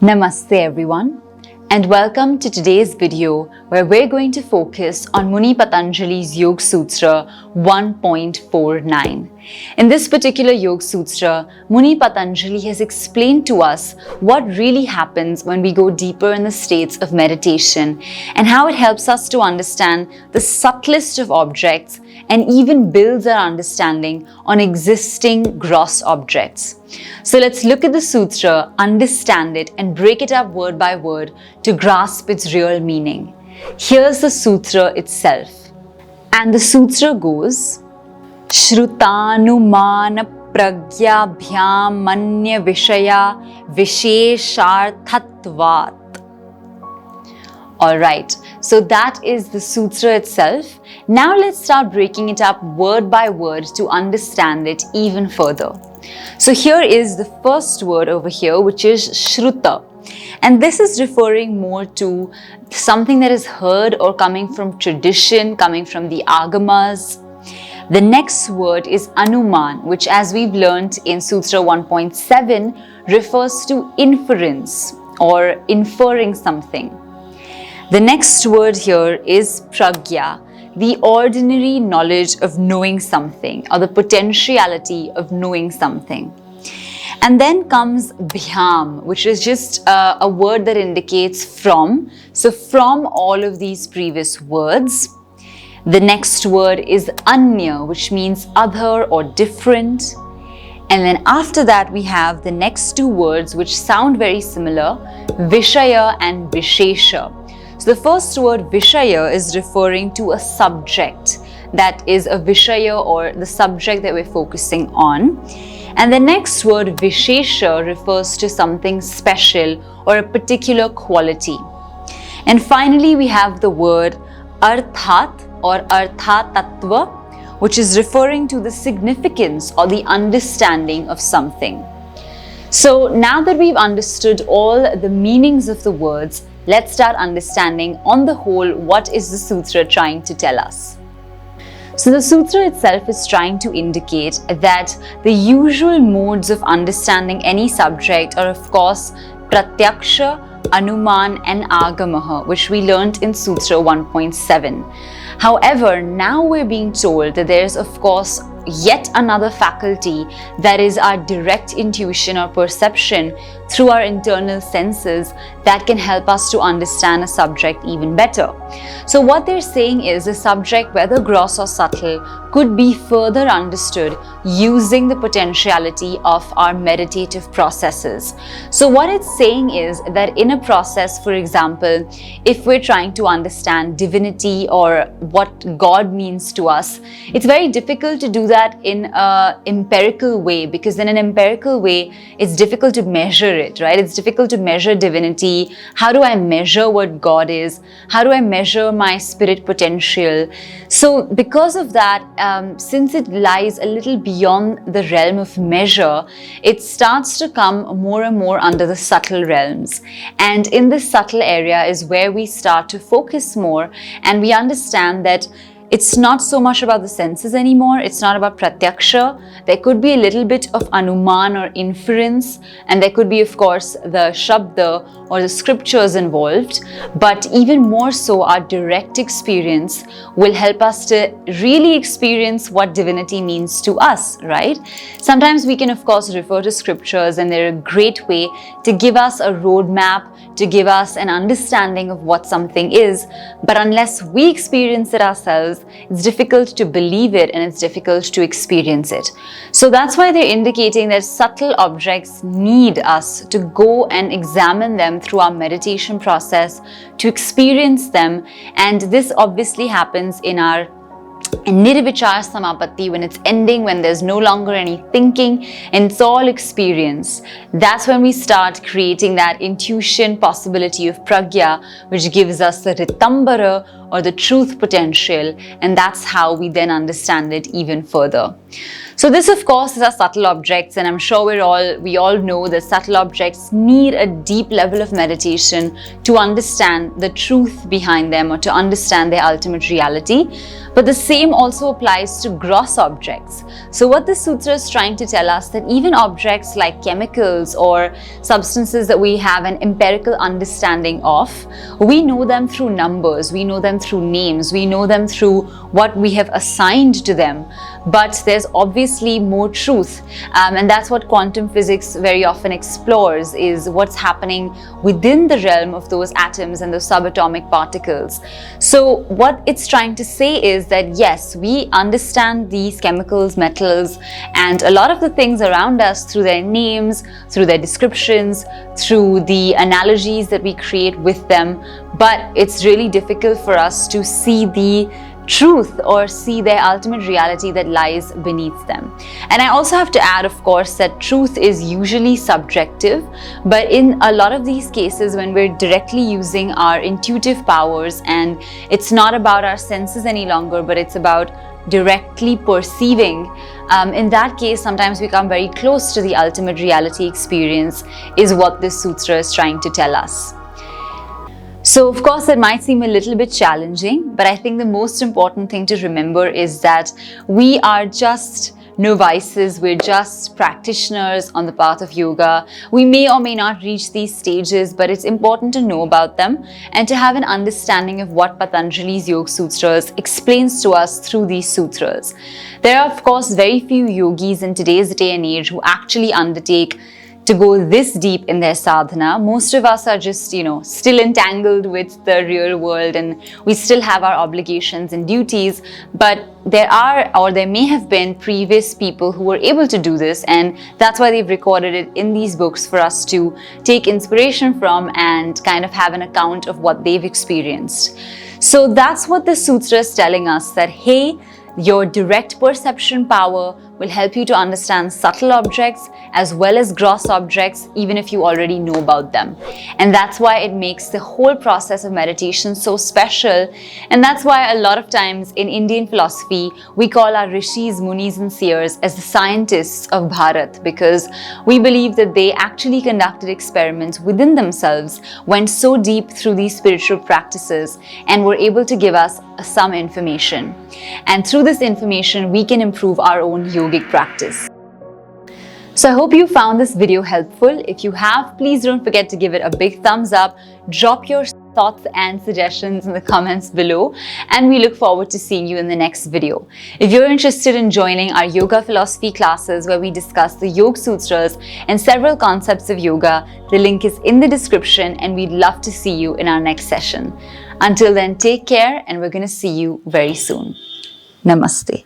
Namaste everyone, and welcome to today's video where we're going to focus on Muni Patanjali's Yoga Sutra 1.49. In this particular Yoga Sutra, Muni Patanjali has explained to us what really happens when we go deeper in the states of meditation and how it helps us to understand the subtlest of objects and even builds our understanding on existing gross objects. So let's look at the sutra, understand it, and break it up word by word to grasp its real meaning. Here's the sutra itself. And the sutra goes, Shrutanumana pragyabhyam manya vishaya vishesharthatvat. Alright, so that is the sutra itself. Now let's start breaking it up word by word to understand it even further. So here is the first word over here, which is Shruta. And this is referring more to something that is heard or coming from tradition, coming from the Agamas. The next word is Anuman, which as we've learned in Sutra 1.7 refers to inference or inferring something. The next word here is Pragya, the ordinary knowledge of knowing something or the potentiality of knowing something. And then comes Bhyam, which is just a word that indicates from. So from all of these previous words. The next word is Anya, which means other or different. And then after that we have the next two words which sound very similar, Vishaya and Vishesha. So the first word Vishaya is referring to a subject, that is a Vishaya or the subject that we're focusing on. And the next word Vishesha refers to something special or a particular quality. And finally we have the word Arthat or Artha Tattva, which is referring to the significance or the understanding of something. So now that we've understood all the meanings of the words, let's start understanding on the whole what is the sutra trying to tell us. So the sutra itself is trying to indicate that the usual modes of understanding any subject are of course Pratyaksha, Anuman and Agamaha, which we learnt in Sutra 1.7. However, now we're being told that there's of course yet another faculty, that is our direct intuition or perception through our internal senses, that can help us to understand a subject even better. So what they're saying is the subject, whether gross or subtle, could be further understood using the potentiality of our meditative processes. So what it's saying is that in a process, for example, if we're trying to understand divinity or what God means to us, it's very difficult to do that in an empirical way, because in an empirical way it's difficult to measure it, right? It's difficult to measure divinity. How do I measure what God is? How do I measure my spirit potential? So because of that, since it lies a little beyond the realm of measure, it starts to come more and more under the subtle realms. And in this subtle area is where we start to focus more, and we understand that it's not so much about the senses anymore. It's not about pratyaksha. There could be a little bit of anuman or inference, and there could be, of course, the shabda or the scriptures involved. But even more so, our direct experience will help us to really experience what divinity means to us, right? Sometimes we can, of course, refer to scriptures, and they're a great way to give us a roadmap, to give us an understanding of what something is. But unless we experience it ourselves, it's difficult to believe it and it's difficult to experience it. So that's why they're indicating that subtle objects need us to go and examine them through our meditation process, to experience them. And this obviously happens in our Nirvichar Samapatti, when it's ending, when there's no longer any thinking and it's all experience. That's when we start creating that intuition possibility of pragya, which gives us the ritambara or the truth potential, and that's how we then understand it even further. So this, of course, is our subtle objects, and I'm sure we all know that subtle objects need a deep level of meditation to understand the truth behind them or to understand their ultimate reality. But the same also applies to gross objects. So what the sutra is trying to tell us, that even objects like chemicals or substances that we have an empirical understanding of, we know them through numbers, we know them through names, we know them through what we have assigned to them. But there's obviously more truth, and that's what quantum physics very often explores, is what's happening within the realm of those atoms and those subatomic particles. So what it's trying to say is that yes, we understand these chemicals, metals, and a lot of the things around us through their names, through their descriptions, through the analogies that we create with them, but it's really difficult for us to see the truth or see their ultimate reality that lies beneath them. And I also have to add, of course, that truth is usually subjective, but in a lot of these cases when we're directly using our intuitive powers and it's not about our senses any longer, but it's about directly perceiving, in that case sometimes we come very close to the ultimate reality experience, is what this sutra is trying to tell us. So of course that might seem a little bit challenging, but I think the most important thing to remember is that we are just novices, we're just practitioners on the path of yoga. We may or may not reach these stages, but it's important to know about them and to have an understanding of what Patanjali's Yoga Sutras explains to us through these sutras. There are of course very few yogis in today's day and age who actually undertake to go this deep in their sadhana. Most of us are just, still entangled with the real world and we still have our obligations and duties, but there may have been previous people who were able to do this, and that's why they've recorded it in these books for us to take inspiration from and kind of have an account of what they've experienced. So that's what the sutra is telling us, that hey, your direct perception power will help you to understand subtle objects as well as gross objects, even if you already know about them. And that's why it makes the whole process of meditation so special. And that's why a lot of times in Indian philosophy, we call our rishis, munis, and seers as the scientists of Bharat, because we believe that they actually conducted experiments within themselves, went so deep through these spiritual practices, and were able to give us some information. And through this information, we can improve our own yogic practice. So I hope you found this video helpful. If you have, please don't forget to give it a big thumbs up. Drop your thoughts and suggestions in the comments below, and we look forward to seeing you in the next video. If you're interested in joining our yoga philosophy classes where we discuss the Yoga Sutras and several concepts of yoga, the link is in the description, and we'd love to see you in our next session. Until then, take care, and we're going to see you very soon. Namaste.